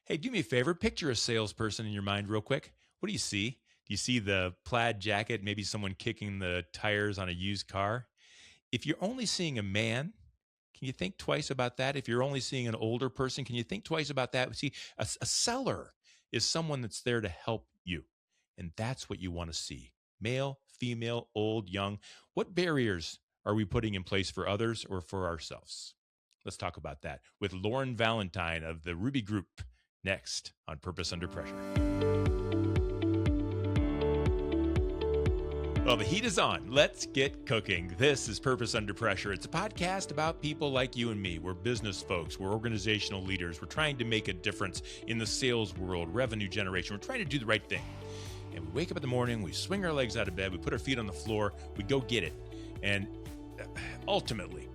Hey, do me a favor. Picture a salesperson in your mind real quick. What do you see? Do you see the plaid jacket, maybe someone kicking the tires on a used car? If you're only seeing a man, can you think twice about that? If you're only seeing an older person, can you think twice about that? See, a seller is someone that's there to help you. And that's what you want to see. Male, female, old, young. What barriers are we putting in place for others or for ourselves? Let's talk about that with Lauren Valentine of the Ruby Group next on Purpose Under Pressure. Well, the heat is on. Let's get cooking. This is Purpose Under Pressure. It's a podcast about people like you and me. We're business folks. We're organizational leaders. We're trying to make a difference in the sales world, revenue generation. We're trying to do the right thing. And we wake up in the morning, we swing our legs out of bed, we put our feet on the floor, we go get it. And ultimately,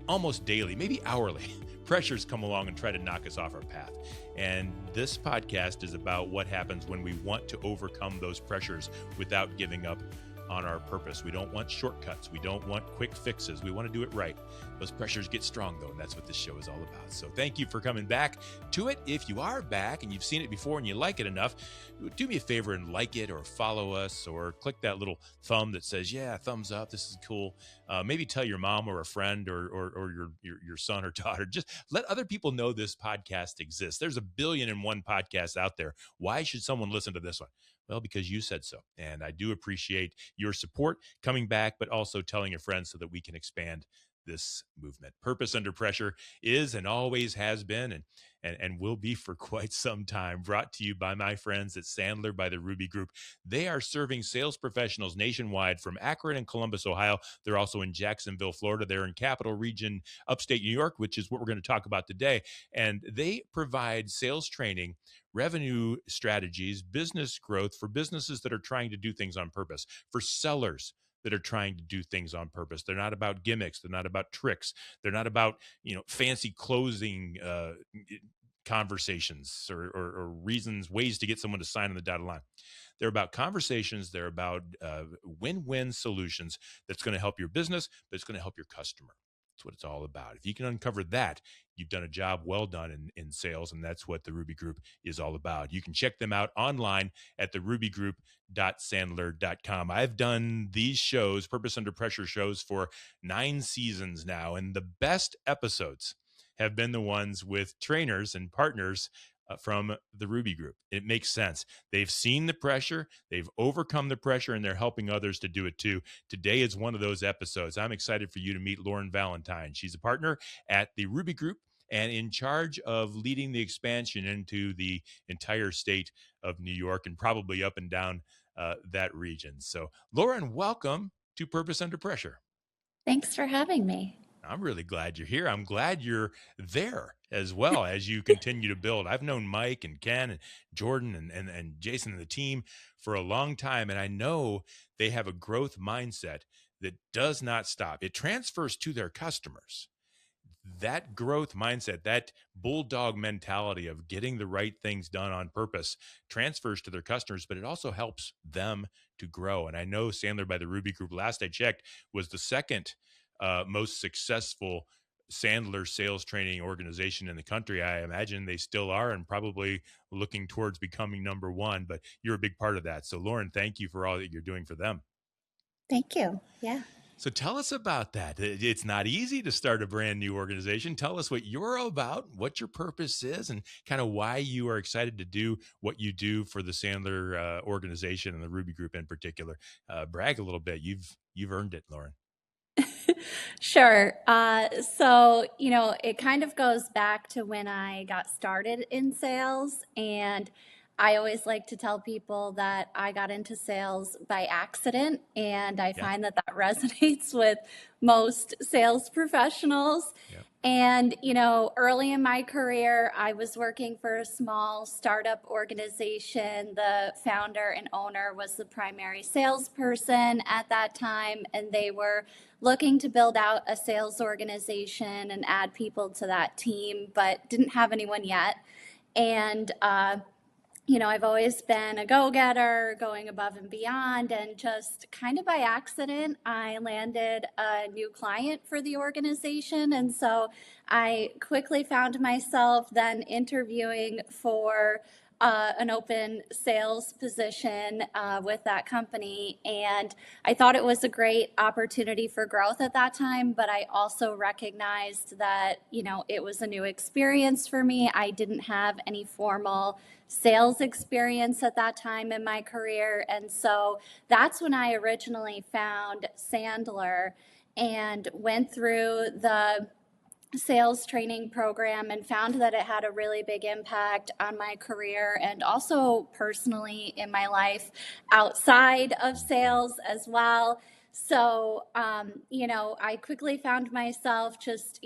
almost daily, maybe hourly, pressures come along and try to knock us off our path. And this podcast is about what happens when we want to overcome those pressures without giving up on our purpose. We don't want shortcuts. We don't want quick fixes. We want to do it right. Those pressures get strong, though, and that's what this show is all about. So thank you for coming back to it. If you are back and you've seen it before and you like it enough, do me a favor and like it or follow us or click that little thumb that says, yeah, thumbs up. This is cool. Maybe tell your mom or a friend or your son or daughter. Just let other people know this podcast exists. There's 1,000,000,001 podcasts out there. Why should someone listen to this one? Well, because you said so. And I do appreciate your support coming back, but also telling your friends so that we can expand this movement. Purpose Under Pressure is and always has been and will be for quite some time, brought to you by my friends at Sandler by the Ruby Group. They are serving sales professionals nationwide from Akron and Columbus, Ohio. They're also in Jacksonville, Florida. They're in Capital Region, upstate New York, which is what we're going to talk about today. And they provide sales training, revenue strategies, business growth for businesses that are trying to do things on purpose, for sellers that are trying to do things on purpose. They're not about gimmicks. They're not about tricks. They're not about, fancy closing conversations or reasons, ways to get someone to sign on the dotted line. They're about conversations. They're about win-win solutions that's going to help your business, but it's going to help your customer. That's what it's all about. If you can uncover that, you've done a job well done in sales, and that's what the Ruby Group is all about. You can check them out online at therubygroup.sandler.com. I've done these shows, Purpose Under Pressure shows, for 9 seasons now, and the best episodes have been the ones with trainers and partners from the Ruby Group. It makes sense. They've seen the pressure, they've overcome the pressure, and they're helping others to do it too. Today is one of those episodes. I'm excited for you to meet Lauren Valentine. She's a partner at the Ruby Group and in charge of leading the expansion into the entire state of New York and probably up and down that region. So, Lauren, welcome to Purpose Under Pressure. Thanks for having me. I'm really glad you're here. I'm glad you're there as well as you continue to build. I've known Mike and Ken and Jordan and Jason and the team for a long time, and I know they have a growth mindset that does not stop. It transfers to their customers. That growth mindset, that bulldog mentality of getting the right things done on purpose transfers to their customers, but it also helps them to grow. And I know Sandler by the Ruby Group, last I checked, was the second most successful Sandler sales training organization in the country. I imagine they still are and probably looking towards becoming number one, but you're a big part of that. So Lauren, thank you for all that you're doing for them. Thank you. Yeah. So tell us about that. It's not easy to start a brand new organization. Tell us what you're about, what your purpose is, and kind of why you are excited to do what you do for the Sandler organization and the Ruby Group in particular. Brag a little bit. You've earned it, Lauren. Sure. So, it kind of goes back to when I got started in sales. And I always like to tell people that I got into sales by accident. And I find that resonates with most sales professionals. Yeah. And, early in my career, I was working for a small startup organization. The founder and owner was the primary salesperson at that time, and they were looking to build out a sales organization and add people to that team, but didn't have anyone yet. And I've always been a go-getter, going above and beyond, and just kind of by accident, I landed a new client for the organization. And so I quickly found myself then interviewing for an open sales position with that company. And I thought it was a great opportunity for growth at that time, but I also recognized that, it was a new experience for me. I didn't have any formal sales experience at that time in my career. And so that's when I originally found Sandler and went through the sales training program and found that it had a really big impact on my career and also personally in my life outside of sales as well. So, I quickly found myself just,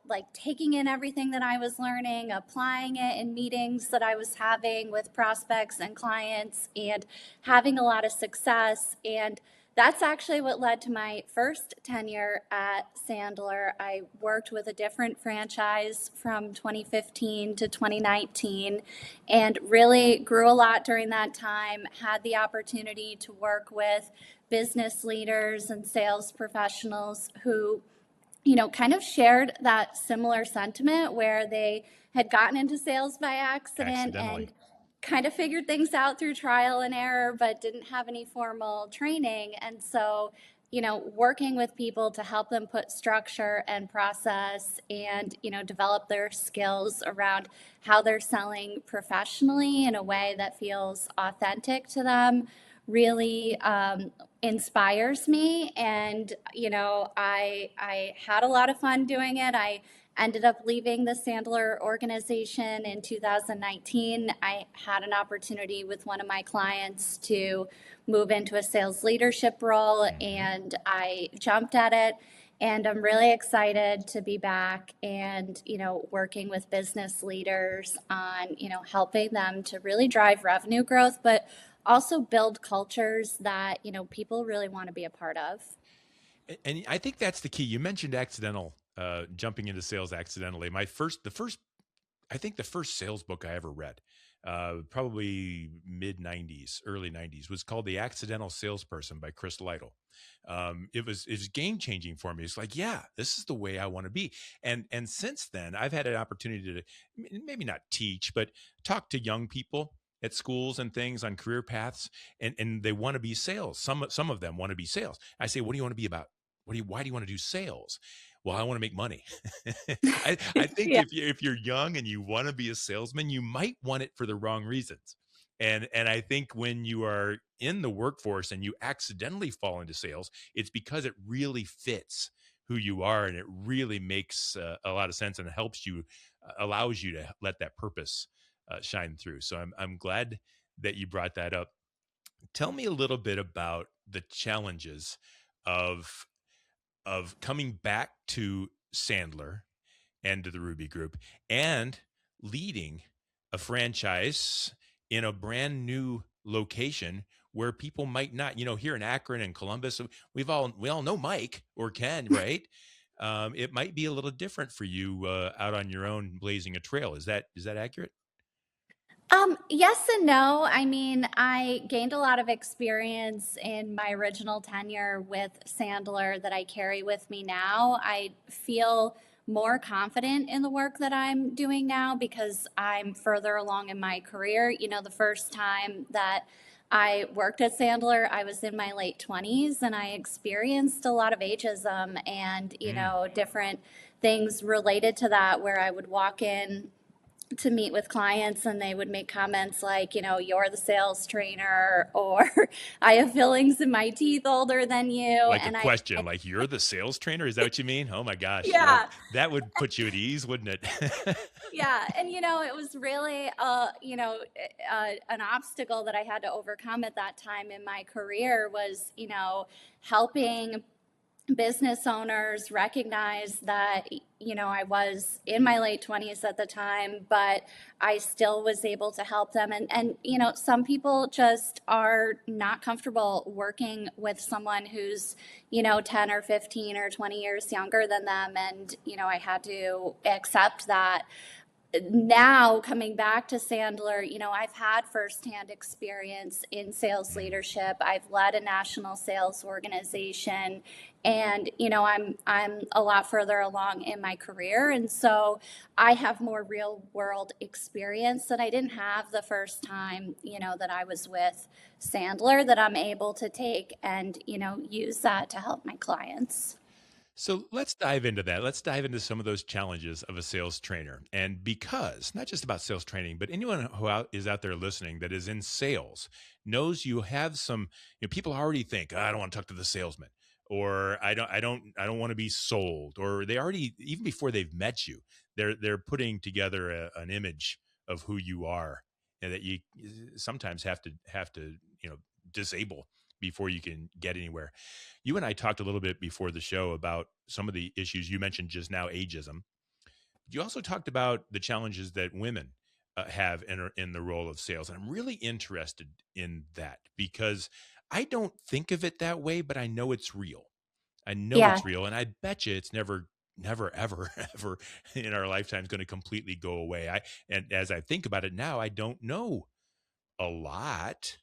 like taking in everything that I was learning, applying it in meetings that I was having with prospects and clients, and having a lot of success. And that's actually what led to my first tenure at Sandler. I worked with a different franchise from 2015 to 2019 and really grew a lot during that time. Had the opportunity to work with business leaders and sales professionals who kind of shared that similar sentiment where they had gotten into sales by accident and kind of figured things out through trial and error, but didn't have any formal training. And so, working with people to help them put structure and process and, develop their skills around how they're selling professionally in a way that feels authentic to them really inspires me. And I had a lot of fun doing it. I ended up leaving the Sandler organization in 2019. I had an opportunity with one of my clients to move into a sales leadership role, and I jumped at it. And I'm really excited to be back and, working with business leaders on, helping them to really drive revenue growth, but also build cultures that, people really want to be a part of. And I think that's the key. You mentioned accidental, jumping into sales accidentally. I think the first sales book I ever read, probably mid '90s, early '90s, was called "The Accidental Salesperson" by Chris Lytle. It was game changing for me. It's like, yeah, this is the way I want to be. And since then, I've had an opportunity to maybe not teach, but talk to young people at schools and things on career paths, and they want to be sales. Some of them want to be sales. I say, what do you want to be about? Why do you want to do sales? Well, I want to make money. I think Yeah. if you're young and you want to be a salesman, you might want it for the wrong reasons. And I think when you are in the workforce and you accidentally fall into sales, it's because it really fits who you are, and it really makes a lot of sense, and it helps you, allows you to let that purpose shine through. So I'm glad that you brought that up. Tell me a little bit about the challenges of coming back to Sandler and to the Ruby Group and leading a franchise in a brand new location where people might not, here in Akron and Columbus, we all know Mike or Ken, right? It might be a little different for you out on your own, blazing a trail. Is that accurate? Yes and no. I mean, I gained a lot of experience in my original tenure with Sandler that I carry with me now. I feel more confident in the work that I'm doing now because I'm further along in my career. The first time that I worked at Sandler, I was in my late 20s and I experienced a lot of ageism and, different things related to that where I would walk in to meet with clients and they would make comments like, you're the sales trainer, or I have fillings in my teeth older than you. Like a And question, like, you're the sales trainer? Is that what you mean? Oh my gosh. yeah, That would put you at ease, wouldn't it? yeah. And, it was really, an obstacle that I had to overcome at that time in my career was, helping business owners recognize that I was in my late 20s at the time, but I still was able to help them. And some people just are not comfortable working with someone who's 10 or 15 or 20 years younger than them, and I had to accept that. now coming back to Sandler, I've had firsthand experience in sales Mm. leadership. I've led a national sales organization, and I'm a lot further along in my career, and so I have more real world experience that I didn't have the first time, that I was with Sandler, that I'm able to take and use that to help my clients. So let's dive into that. Let's dive into some of those challenges of a sales trainer. And because not just about sales training, but anyone who is out there listening that is in sales knows you have some, people already think, "Oh, I don't want to talk to the salesman," or I don't want to be sold, or they already, even before they've met you, they're putting together an image of who you are, and that you sometimes have to, disable before you can get anywhere. You and I talked a little bit before the show about some of the issues you mentioned just now, ageism. You also talked about the challenges that women have in the role of sales. And I'm really interested in that because I don't think of it that way, but I know it's real. I know Yeah. it's real. And I bet you it's never, ever, ever in our lifetime is going to completely go away. And as I think about it now, I don't know a lot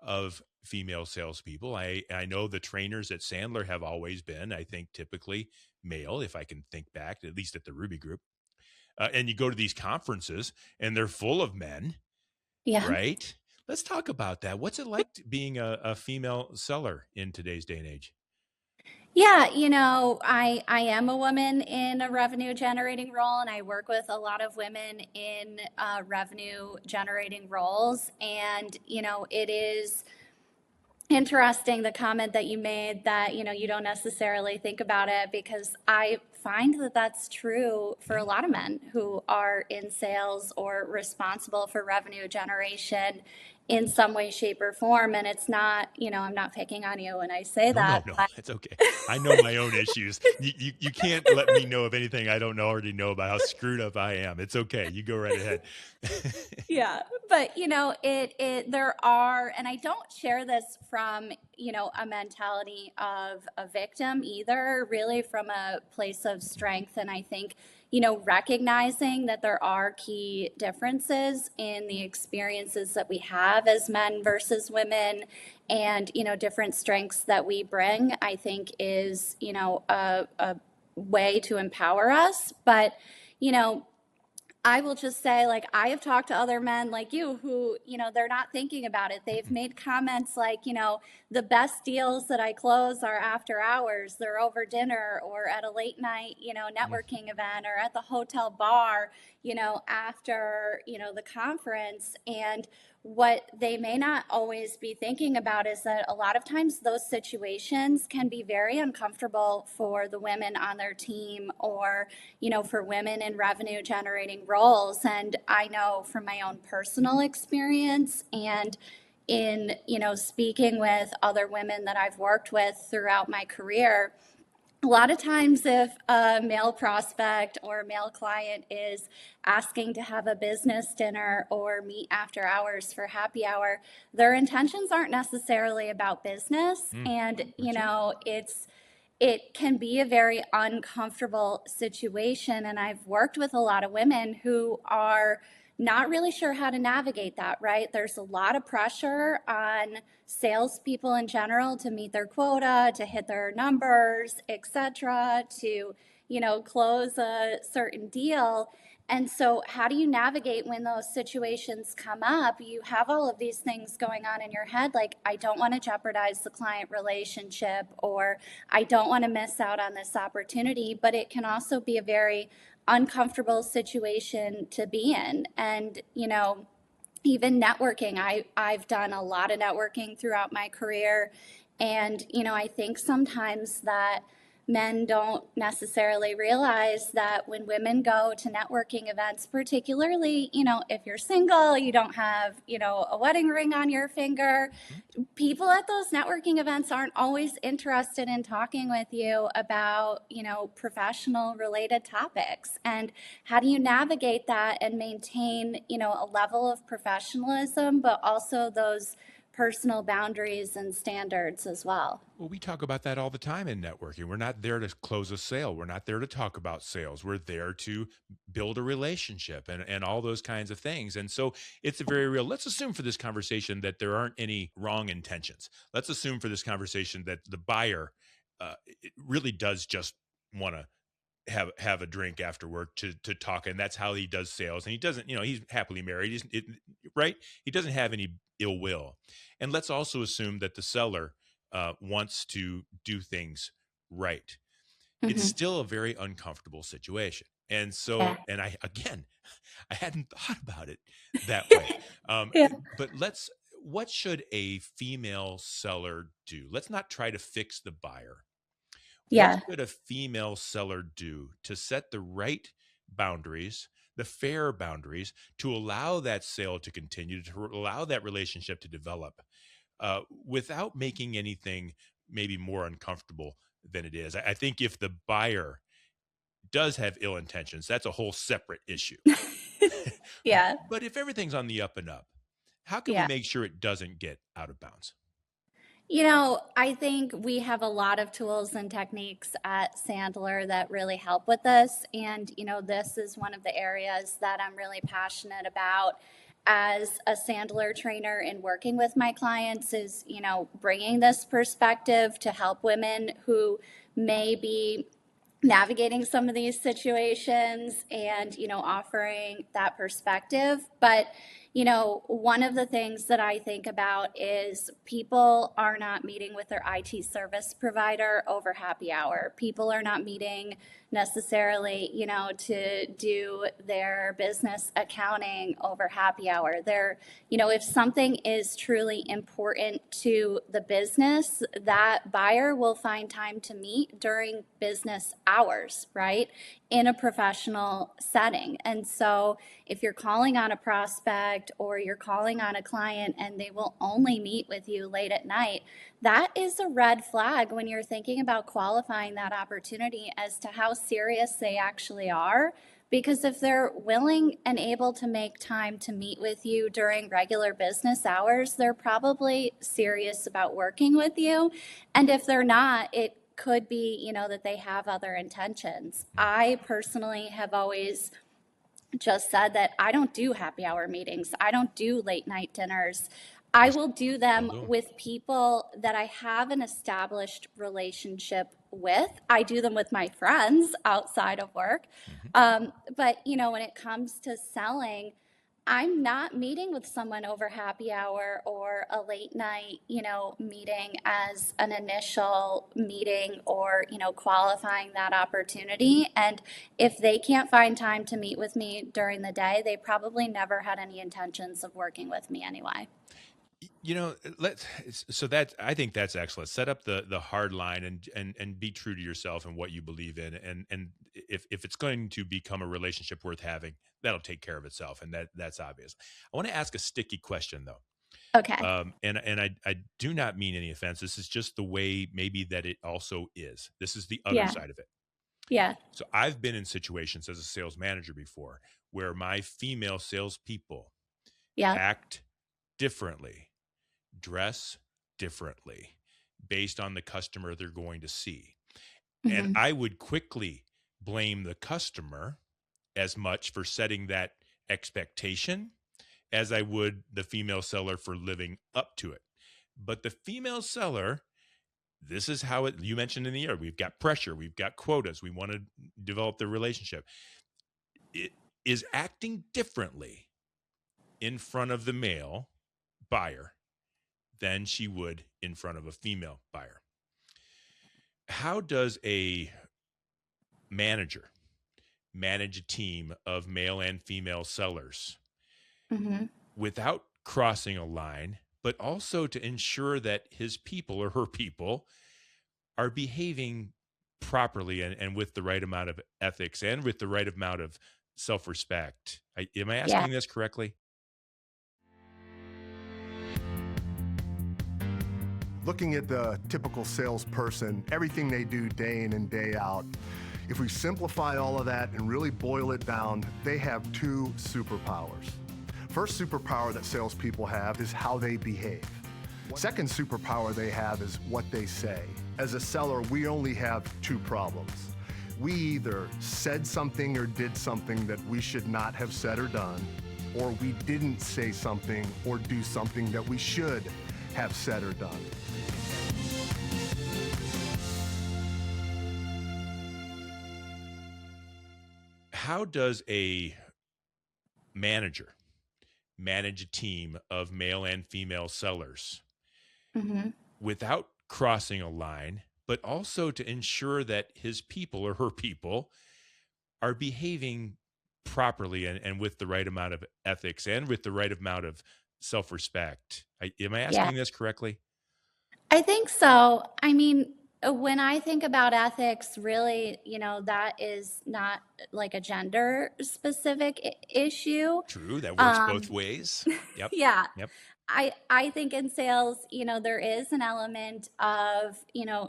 of female salespeople. I know the trainers at Sandler have always been, I think, typically male, if I can think back, at least at the Ruby Group. And you go to these conferences and they're full of men, Yeah. right? Let's talk about that. What's it like being a female seller in today's day and age? Yeah, I am a woman in a revenue generating role, and I work with a lot of women in revenue generating roles. And, it is interesting the comment that you made that, you don't necessarily think about it, because I find that that's true for a Yeah. lot of men who are in sales or responsible for revenue generation in some way, shape, or form. And it's not, I'm not picking on you when I say No, no, that, no. but It's okay. I know my own issues. You can't let me know of anything I don't already know about how screwed up I am. It's okay. You go right ahead. yeah, but it there are, and I don't share this from, a mentality of a victim either, really from a place of strength. And I think, recognizing that there are key differences in the experiences that we have as men versus women, and, different strengths that we bring, I think is, a way to empower us. But, you know, I will just say, like, I have talked to other men like you who, they're not thinking about it. They've made comments like, the best deals that I close are after hours. They're over dinner or at a late night, networking event, or at the hotel bar, after, the conference. And what they may not always be thinking about is that a lot of times those situations can be very uncomfortable for the women on their team, or for women in revenue generating roles. And I know from my own personal experience, and in, speaking with other women that I've worked with throughout my career, a lot of times if a male prospect or male client is asking to have a business dinner or meet after hours for happy hour, their intentions aren't necessarily about business. Mm, And, that's right. it can be a very uncomfortable situation. And I've worked with a lot of women who are not really sure how to navigate that, right? There's a lot of pressure on salespeople in general to meet their quota, to hit their numbers, etc., to, close a certain deal. And so, how do you navigate when those situations come up? You have all of these things going on in your head, like, I don't want to jeopardize the client relationship, or I don't want to miss out on this opportunity. But it can also be a very uncomfortable situation to be in. And, even networking, I've done a lot of networking throughout my career. And, I think sometimes that men don't necessarily realize that when women go to networking events, particularly, if you're single, you don't have, a wedding ring on your finger, Mhm. people at those networking events aren't always interested in talking with you about, professional related topics. And how do you navigate that and maintain, a level of professionalism, but also those personal boundaries and standards as well. Well, we talk about that all the time in networking. We're not there to close a sale. We're not there to talk about sales. We're there to build a relationship and all those kinds of things. And so it's a very real. Let's assume for this conversation that there aren't any wrong intentions. Let's assume for this conversation that the buyer it really does just want to have a drink after work to talk, and that's how he does sales. And he doesn't, he's happily married. Right? He doesn't have any ill will. And let's also assume that the seller wants to do things right. It's Hmm. still a very uncomfortable situation. And so, Yeah. and I hadn't thought about it that way. Um, Yeah. but what should a female seller do? Let's not try to fix the buyer. What Yeah. should a female seller do to set the right boundaries, the fair boundaries, to allow that sale to continue, to allow that relationship to develop without making anything maybe more uncomfortable than it is? I think if the buyer does have ill intentions, that's a whole separate issue. Yeah. But if everything's on the up and up, how can we Yeah. make sure it doesn't get out of bounds? I think we have a lot of tools and techniques at Sandler that really help with this. And, this is one of the areas that I'm really passionate about as a Sandler trainer and working with my clients is, bringing this perspective to help women who may be navigating some of these situations and offering that perspective. But one of the things that I think about is people are not meeting with their IT service provider over happy hour. People are not meeting necessarily to do their business accounting over happy hour. If something is truly important to the business, that buyer will find time to meet during business hours, right? In a professional setting. And so if you're calling on a prospect or you're calling on a client and they will only meet with you late at night, that is a red flag when you're thinking about qualifying that opportunity as to how serious they actually are. Because if they're willing and able to make time to meet with you during regular business hours, they're probably serious about working with you. And if they're not, it could be, that they have other intentions. I personally have always just said that I don't do happy hour meetings. I don't do late night dinners. I will do Still them doing. with people that I have an established relationship with. I do them with my friends outside of work. Mhm. But, when it comes to selling, I'm not meeting with someone over happy hour or a late night, meeting as an initial meeting or, qualifying that opportunity. And if they can't find time to meet with me during the day, they probably never had any intentions of working with me anyway. Let's so that I think that's excellent. Set up the hard line and be true to yourself and what you believe in. And if it's going to become a relationship worth having, that'll take care of itself. And that's obvious. I want to ask a sticky question though. Okay. And I do not mean any offense. This is just the way maybe that it also is. This is the other Yeah. side of it. Yeah. So I've been in situations as a sales manager before where my female salespeople Yeah. act differently, dress differently based on the customer they're going to see. And Hmm. I would quickly blame the customer as much for setting that expectation as I would the female seller for living up to it. But the female seller, this is how you mentioned in the air, we've got pressure, we've got quotas, we want to develop the relationship. It is acting differently in front of the male buyer than she would in front of a female buyer. How does a manager manage a team of male and female sellers Hmm. without crossing a line, but also to ensure that his people or her people are behaving properly and with the right amount of ethics and with the right amount of self-respect? Am I Yeah. asking this correctly? Looking at the typical salesperson, everything they do day in and day out, if we simplify all of that and really boil it down, they have two superpowers. First superpower that salespeople have is how they behave. Second superpower they have is what they say. As a seller, we only have two problems. We either said something or did something that we should not have said or done, or we didn't say something or do something that we should have said or done. How does a manager manage a team of male and female sellers without crossing a line, but also to ensure that his people or her people are behaving properly and with the right amount of ethics and with the right amount of self-respect? Am I Yeah, asking this correctly? I think so. I mean, when I think about ethics, really, that is not like a gender specific issue. True. That works both Um, ways. Yep. yeah, Yep. I think in sales, there is an element of,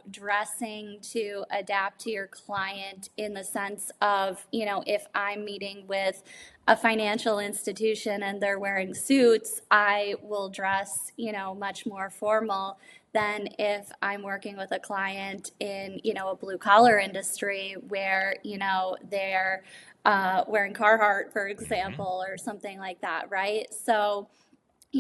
dressing to adapt to your client in the sense of, if I'm meeting with a financial institution and they're wearing suits, I will dress, much more formal than if I'm working with a client in, a blue collar industry where, they're wearing Carhartt, for example, or something like that, right? So,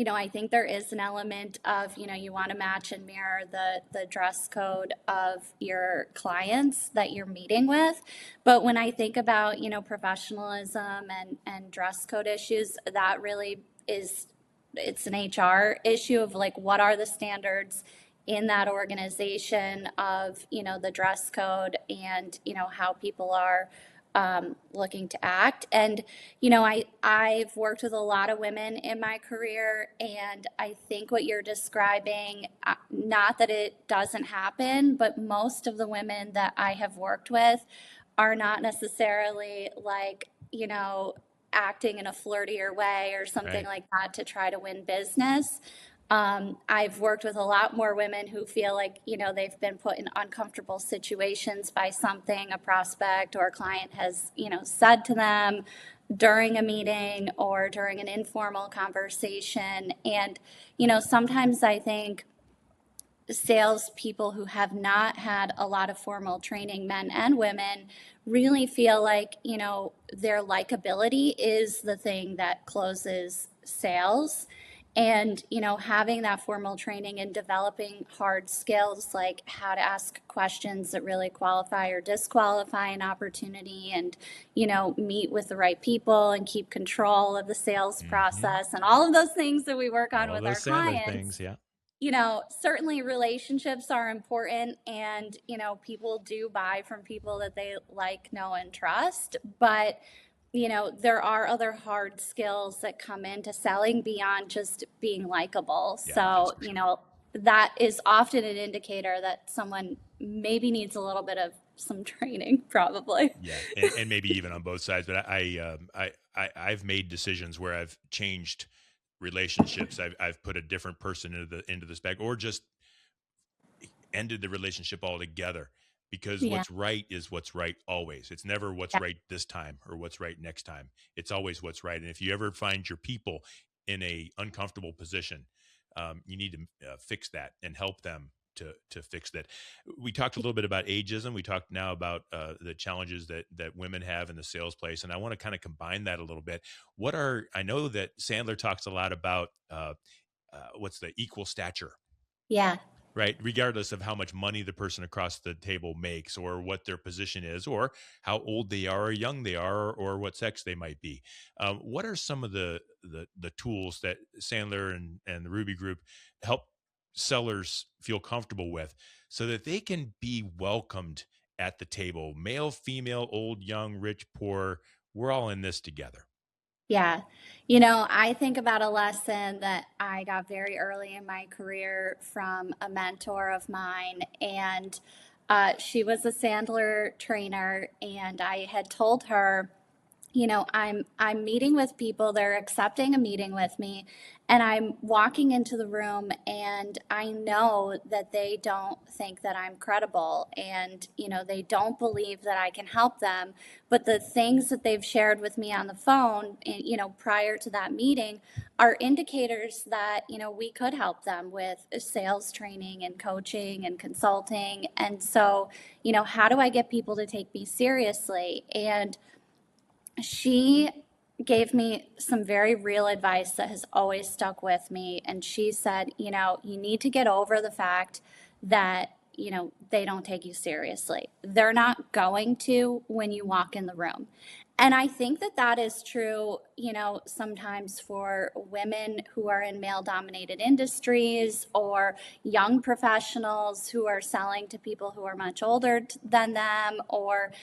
I think there is an element of, you want to match and mirror the dress code of your clients that you're meeting with. But when I think about, professionalism and dress code issues, that really is, it's an HR issue of like, what are the standards in that organization of, the dress code and, how people are looking to act. And, I've worked with a lot of women in my career, and I think what you're describing, not that it doesn't happen, but most of the women that I have worked with are not necessarily like, acting in a flirtier way or something Right. like that to try to win business. I've worked with a lot more women who feel like, they've been put in uncomfortable situations by something a prospect or a client has, said to them during a meeting or during an informal conversation. And, sometimes I think salespeople who have not had a lot of formal training, men and women, really feel like, their likability is the thing that closes sales. And, having that formal training and developing hard skills like how to ask questions that really qualify or disqualify an opportunity and, meet with the right people and keep control of the sales process and all of those things that we work on All with those our Sandler clients. things. Yeah. Certainly relationships are important and, people do buy from people that they like, know, and trust. But, there are other hard skills that come into selling beyond just being likable. Yeah, that's So, for sure. that is often an indicator that someone maybe needs a little bit of some training, probably. Yeah, and maybe even on both sides. But I've made decisions where I've changed relationships. I've put a different person into the spec, or just ended the relationship altogether, because Yeah. what's right is what's right always. It's never what's Yeah. right this time or what's right next time. It's always what's right. And if you ever find your people in a uncomfortable position, you need to fix that and help them to fix that. We talked a little bit about ageism. We talked now about the challenges that women have in the sales place, and I want to kind of combine that a little bit. I know that Sandler talks a lot about what's the equal stature, Yeah. right? Regardless of how much money the person across the table makes, or what their position is, or how old they are or young they are, or what sex they might be. What are some of the tools that Sandler and the Ruby Group help sellers feel comfortable with so that they can be welcomed at the table? Male, female, old, young, rich, poor, we're all in this together. Yeah. I think about a lesson that I got very early in my career from a mentor of mine. And she was a Sandler trainer. And I had told her I'm meeting with people, they're accepting a meeting with me, and I'm walking into the room and I know that they don't think that I'm credible and, they don't believe that I can help them. But the things that they've shared with me on the phone, prior to that meeting are indicators that, we could help them with sales training and coaching and consulting. And so, how do I get people to take me seriously? And she gave me some very real advice that has always stuck with me. And she said, you need to get over the fact that, they don't take you seriously. They're not going to when you walk in the room. And I think that that is true, sometimes for women who are in male dominated industries or young professionals who are selling to people who are much older than them, or,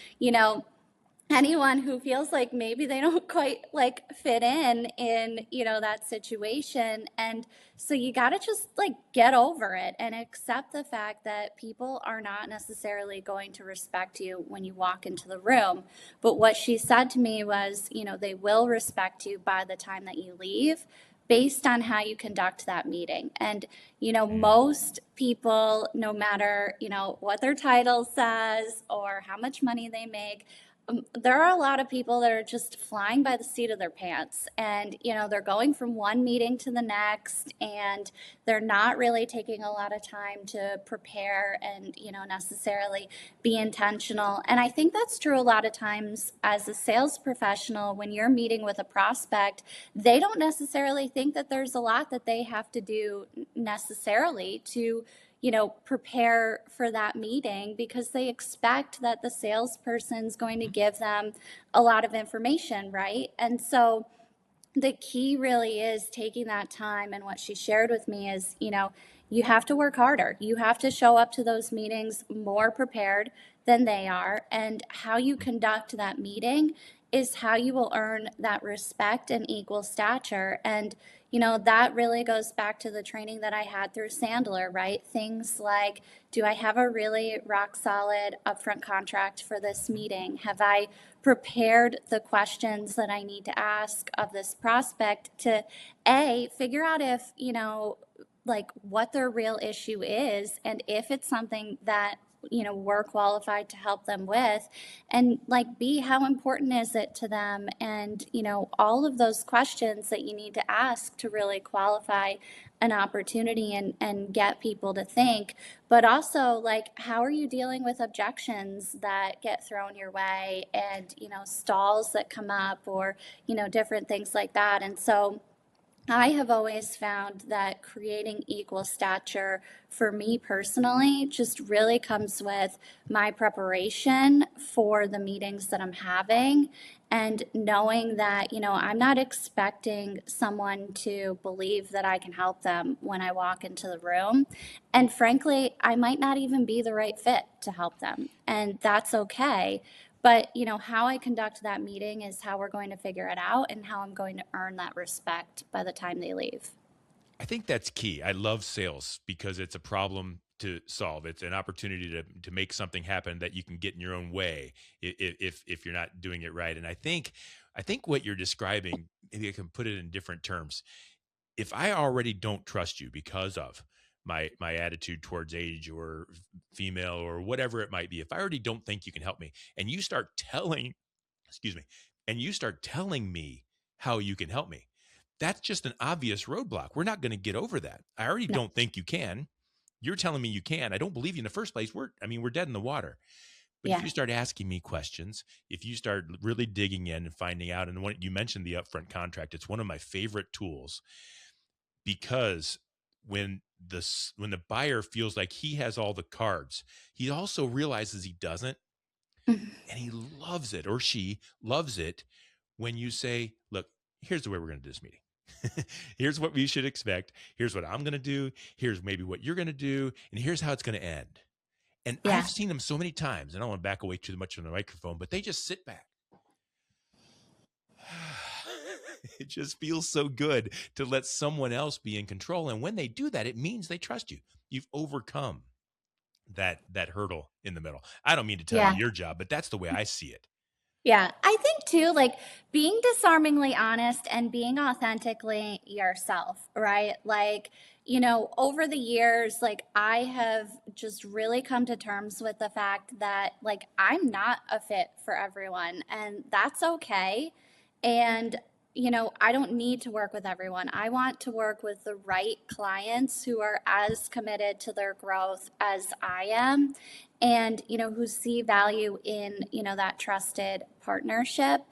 anyone who feels like maybe they don't quite like fit in that situation. And so you got to just like get over it and accept the fact that people are not necessarily going to respect you when you walk into the room. But what she said to me was, they will respect you by the time that you leave, based on how you conduct that meeting. And most people, no matter what their title says or how much money they make, there are a lot of people that are just flying by the seat of their pants, and they're going from one meeting to the next, and they're not really taking a lot of time to prepare and necessarily be intentional. And I think that's true a lot of times as a sales professional. When you're meeting with a prospect, they don't necessarily think that there's a lot that they have to do necessarily to prepare for that meeting, because they expect that the salesperson's going to give them a lot of information, right? And so the key really is taking that time. And what she shared with me is, you have to work harder. You have to show up to those meetings more prepared than they are. And how you conduct that meeting is how you will earn that respect and equal stature. And, that really goes back to the training that I had through Sandler, right? Things like, do I have a really rock solid upfront contract for this meeting? Have I prepared the questions that I need to ask of this prospect to figure out if, like what their real issue is, and if it's something that we're qualified to help them with, and like B, how important is it to them, and all of those questions that you need to ask to really qualify an opportunity and get people to think. But also, like, how are you dealing with objections that get thrown your way, and stalls that come up, or different things like that. And so I have always found that creating equal stature for me personally just really comes with my preparation for the meetings that I'm having, and knowing that, I'm not expecting someone to believe that I can help them when I walk into the room. And frankly, I might not even be the right fit to help them, and that's okay. But, how I conduct that meeting is how we're going to figure it out, and how I'm going to earn that respect by the time they leave. I think that's key. I love sales because it's a problem to solve. It's an opportunity to make something happen that you can get in your own way if you're not doing it right. And I think what you're describing, maybe I can put it in different terms. If I already don't trust you because of my attitude towards age or female or whatever it might be, if I already don't think you can help me, and you start telling, excuse me, and you start telling me how you can help me, that's just an obvious roadblock. We're not going to get over that. I already No. don't think you can. You're telling me you can. I don't believe you in the first place. We're dead in the water. But if Yeah. you start asking me questions, if you start really digging in and finding out, and when you mentioned the upfront contract, it's one of my favorite tools, because when the buyer feels like he has all the cards, he also realizes he doesn't, and he loves it, or she loves it, when you say, look, here's the way we're going to do this meeting. Here's what we should expect. Here's what I'm going to do. Here's maybe what you're going to do. And here's how it's going to end. And Yeah. I've seen them so many times, and I don't want to back away too much from the microphone, but they just sit back. It just feels so good to let someone else be in control. And when they do that, it means they trust you. You've overcome that hurdle in the middle. I don't mean to tell you Yeah. your job, but that's the way I see it. Yeah, I think too, like being disarmingly honest and being authentically yourself, right? Like, over the years, like I have just really come to terms with the fact that like I'm not a fit for everyone, and that's okay. And, I don't need to work with everyone. I want to work with the right clients who are as committed to their growth as I am, and who see value in that trusted partnership.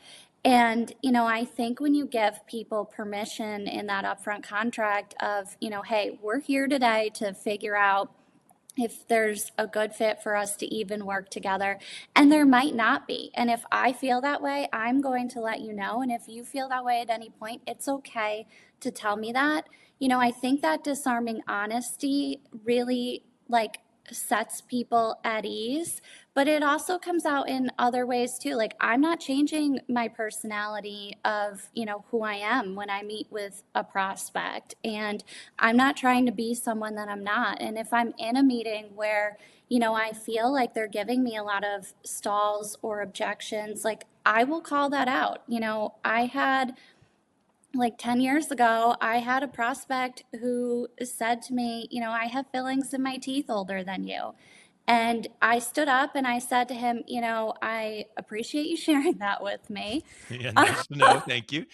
And I think when you give people permission in that upfront contract of hey, we're here today to figure out if there's a good fit for us to even work together, and there might not be, and if I feel that way, I'm going to let you know, and if you feel that way at any point, it's okay to tell me that. I think that disarming honesty really like sets people at ease, but it also comes out in other ways too. Like I'm not changing my personality of who I am when I meet with a prospect, and I'm not trying to be someone that I'm not. And if I'm in a meeting where I feel like they're giving me a lot of stalls or objections, like I will call that out. I had like 10 years ago, I had a prospect who said to me, I have fillings in my teeth older than you. And I stood up and I said to him, I appreciate you sharing that with me. Yeah, nice to know. Thank you.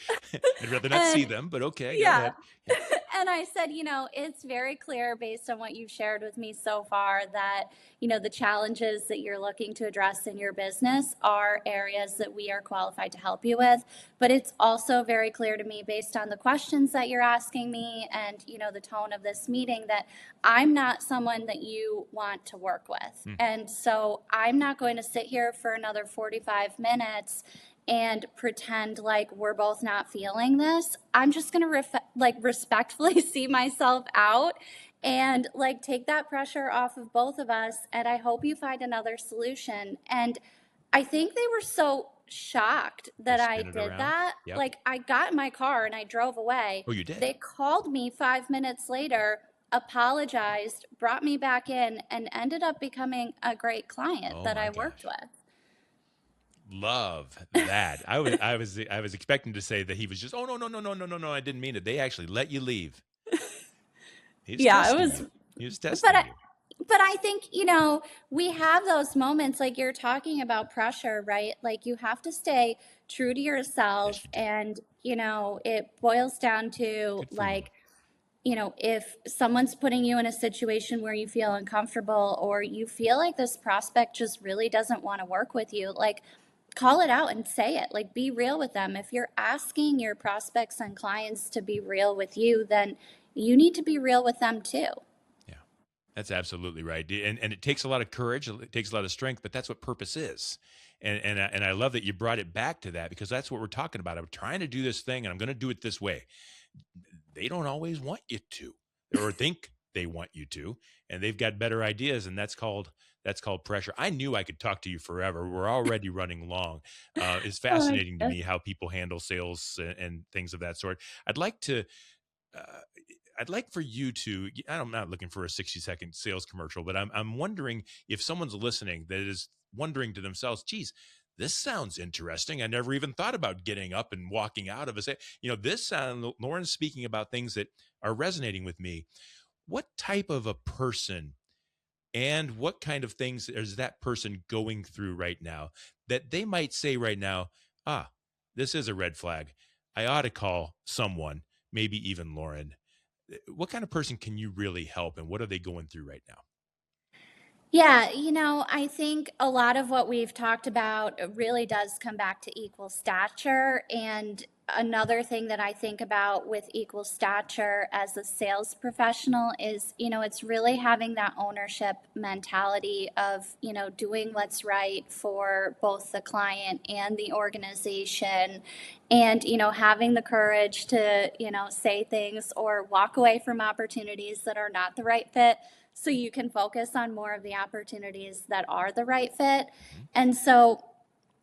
I'd rather not see And them, but okay, go yeah. ahead. Yeah. And I said, it's very clear based on what you've shared with me so far that, the challenges that you're looking to address in your business are areas that we are qualified to help you with. But it's also very clear to me based on the questions that you're asking me and, the tone of this meeting that I'm not someone that you want to work with. And so I'm not going to sit here for another 45 minutes and pretend like we're both not feeling this. I'm just going to respectfully see myself out and like take that pressure off of both of us. And I hope you find another solution. And I think they were so shocked that I Spin it did around. that. Yep. Like I got in my car and I drove away. Oh, you did? They called me 5 minutes later, apologized, brought me back in, and ended up becoming a great client Oh that my I worked gosh. with. Love that. I was expecting to say that he was just, oh no, I didn't mean it. They actually let you leave. He was Yeah, it testing was, you. He was but testing you. I think, we have those moments like you're talking about pressure, right? Like you have to stay true to Yes, yourself. you do. And, it boils down to Good for you. like, if someone's putting you in a situation where you feel uncomfortable or you feel like this prospect just really doesn't want to work with you, like call it out and say it. Like be real with them. If you're asking your prospects and clients to be real with you, then you need to be real with them too. Yeah, that's absolutely right. And it takes a lot of courage. It takes a lot of strength, but that's what purpose is. And I love that you brought it back to that because that's what we're talking about. I'm trying to do this thing and I'm going to do it this way. They don't always want you to or think they want you to, and they've got better ideas, and that's called pressure. I knew I could talk to you forever. We're already running long. It's Oh my fascinating to goodness. me how people handle sales and things of that sort. I'd like to uh, I'd like for you to, I'm not looking for a 60-second sales commercial, but I'm wondering if someone's listening that is wondering to themselves, geez, this sounds interesting. I never even thought about getting up and walking out of a sale. This sound, Lauren's speaking about things that are resonating with me. What type of a person and what kind of things is that person going through right now that they might say right now, this is a red flag. I ought to call someone, maybe even Lauren. What kind of person can you really help and what are they going through right now? Yeah, I think a lot of what we've talked about really does come back to equal stature. And another thing that I think about with equal stature as a sales professional is, it's really having that ownership mentality of, doing what's right for both the client and the organization. And, having the courage to, say things or walk away from opportunities that are not the right fit so you can focus on more of the opportunities that are the right fit. Mhm. And so,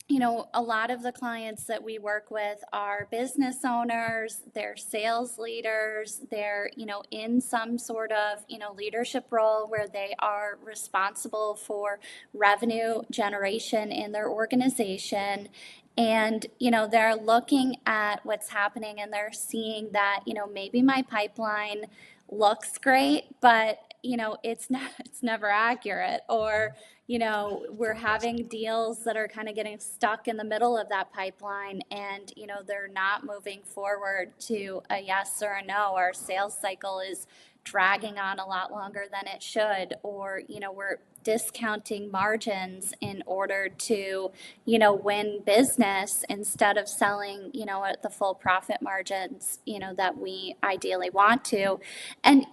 a lot of the clients that we work with are business owners, they're sales leaders, they're, in some sort of, leadership role where they are responsible for revenue generation in their organization. And, they're looking at what's happening and they're seeing that, maybe my pipeline looks great, but, it's not, it's never accurate. Or, we're having deals that are kind of getting stuck in the middle of that pipeline and, they're not moving forward to a yes or a no. Our sales cycle is dragging on a lot longer than it should, or, we're discounting margins in order to, win business instead of selling, at the full profit margins, that we ideally want to. And,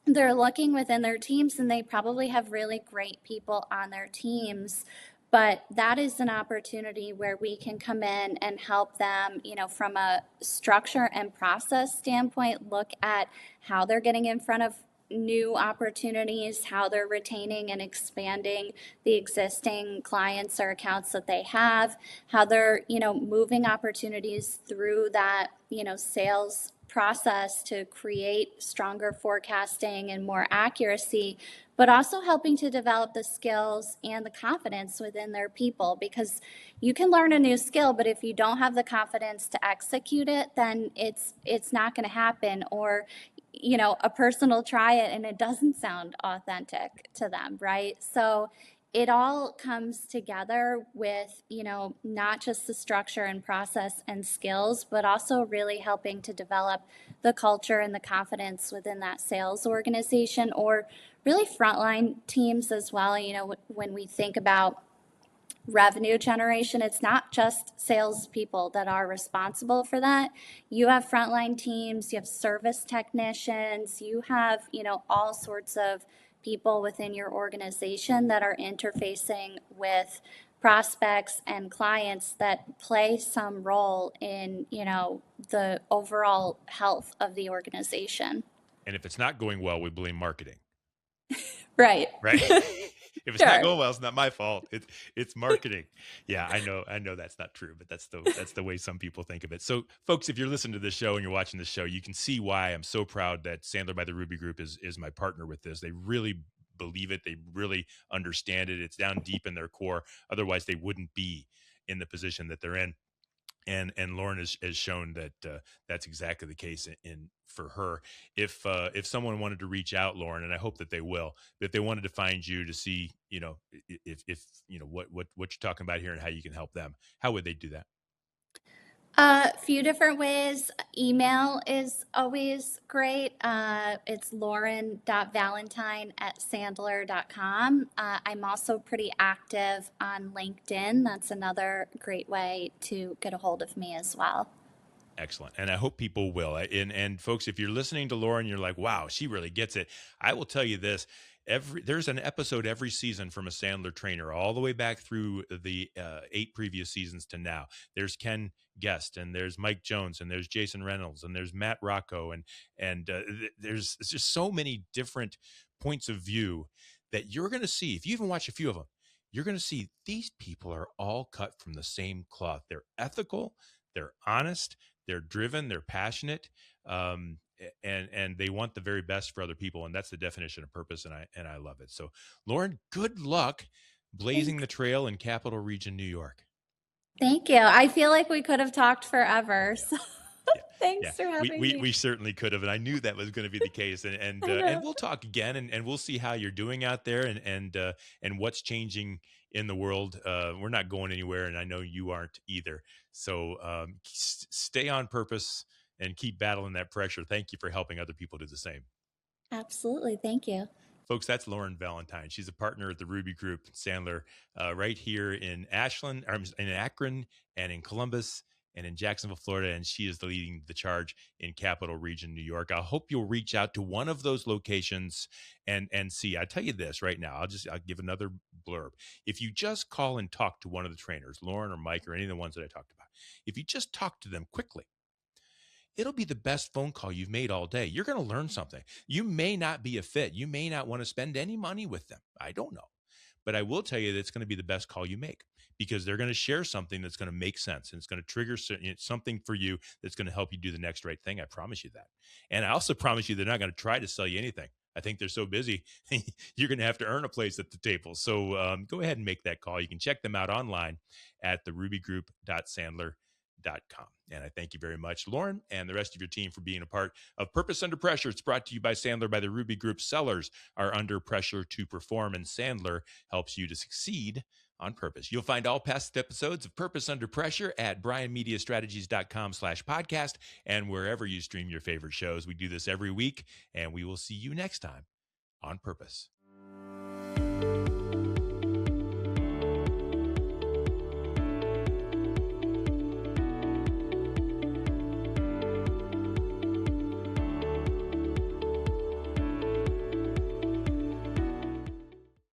they're looking within their teams and they probably have really great people on their teams, but that is an opportunity where we can come in and help them, from a structure and process standpoint, look at how they're getting in front of new opportunities, how they're retaining and expanding the existing clients or accounts that they have, how they're, moving opportunities through that, sales process to create stronger forecasting and more accuracy, but also helping to develop the skills and the confidence within their people. Because you can learn a new skill, but if you don't have the confidence to execute it, then it's not going to happen. Or, a person will try it and it doesn't sound authentic to them, right? So it all comes together with, not just the structure and process and skills, but also really helping to develop the culture and the confidence within that sales organization, or really frontline teams as well. When we think about revenue generation, it's not just salespeople that are responsible for that. You have frontline teams, you have service technicians, you have, all sorts of people within your organization that are interfacing with prospects and clients that play some role in, the overall health of the organization. And if it's not going well, we blame marketing. Right. Right. If it's not going well, it's not my fault. It's marketing. Yeah, I know that's not true, but that's the way some people think of it. So, folks, if you're listening to this show and you're watching this show, you can see why I'm so proud that Sandler by the Ruby Group is my partner with this. They really believe it. They really understand it. It's down deep in their core. Otherwise, they wouldn't be in the position that they're in. And Lauren has shown that that's exactly the case for her. If someone wanted to reach out, Lauren, and I hope that they will, if they wanted to find you to see, if what you're talking about here and how you can help them, how would they do that? A few different ways. Email is always great. It's lauren.valentine@sandler.com. I'm also pretty active on LinkedIn. That's another great way to get a hold of me as well. Excellent. And I hope people will. And folks, if you're listening to Lauren, you're like, wow, she really gets it. I will tell you this. There's an episode every season from a Sandler trainer, all the way back through the 8 previous seasons to now. There's Ken Guest, and there's Mike Jones, and there's Jason Reynolds, and there's Matt Rocco, and there's just so many different points of view that you're going to see. If you even watch a few of them, you're going to see these people are all cut from the same cloth. They're ethical, they're honest, they're driven, they're passionate. And they want the very best for other people, and that's the definition of purpose, and I love it. So, Lauren, good luck blazing the trail in Capital Region, New York. Thank you. I feel like we could have talked forever. So thanks for having me. We certainly could have, and I knew that was going to be the case. And we'll talk again, and we'll see how you're doing out there, and what's changing in the world. We're not going anywhere, and I know you aren't either. So stay on purpose and keep battling that pressure. Thank you for helping other people do the same. Absolutely. Thank you. Folks, that's Lauren Valentine. She's a partner at the Ruby Group, Sandler, right here in Ashland, in Akron, and in Columbus, and in Jacksonville, Florida. And she is leading the charge in Capital Region, New York. I hope you'll reach out to one of those locations and see. I tell you this right now. I'll give another blurb. If you just call and talk to one of the trainers, Lauren or Mike or any of the ones that I talked about, if you just talk to them quickly, it'll be the best phone call you've made all day. You're going to learn something. You may not be a fit. You may not want to spend any money with them. I don't know. But I will tell you that it's going to be the best call you make, because they're going to share something that's going to make sense, and it's going to trigger something for you that's going to help you do the next right thing. I promise you that. And I also promise you they're not going to try to sell you anything. I think they're so busy, you're going to have to earn a place at the table. So go ahead and make that call. You can check them out online at therubygroup.sandler.com. And I thank you very much, Lauren, and the rest of your team for being a part of Purpose Under Pressure. It's brought to you by Sandler, by the Ruby Group. Sellers are under pressure to perform, and Sandler helps you to succeed on purpose. You'll find all past episodes of Purpose Under Pressure at bryanmediastrategies.com/podcast and wherever you stream your favorite shows. We do this every week, and we will see you next time on Purpose.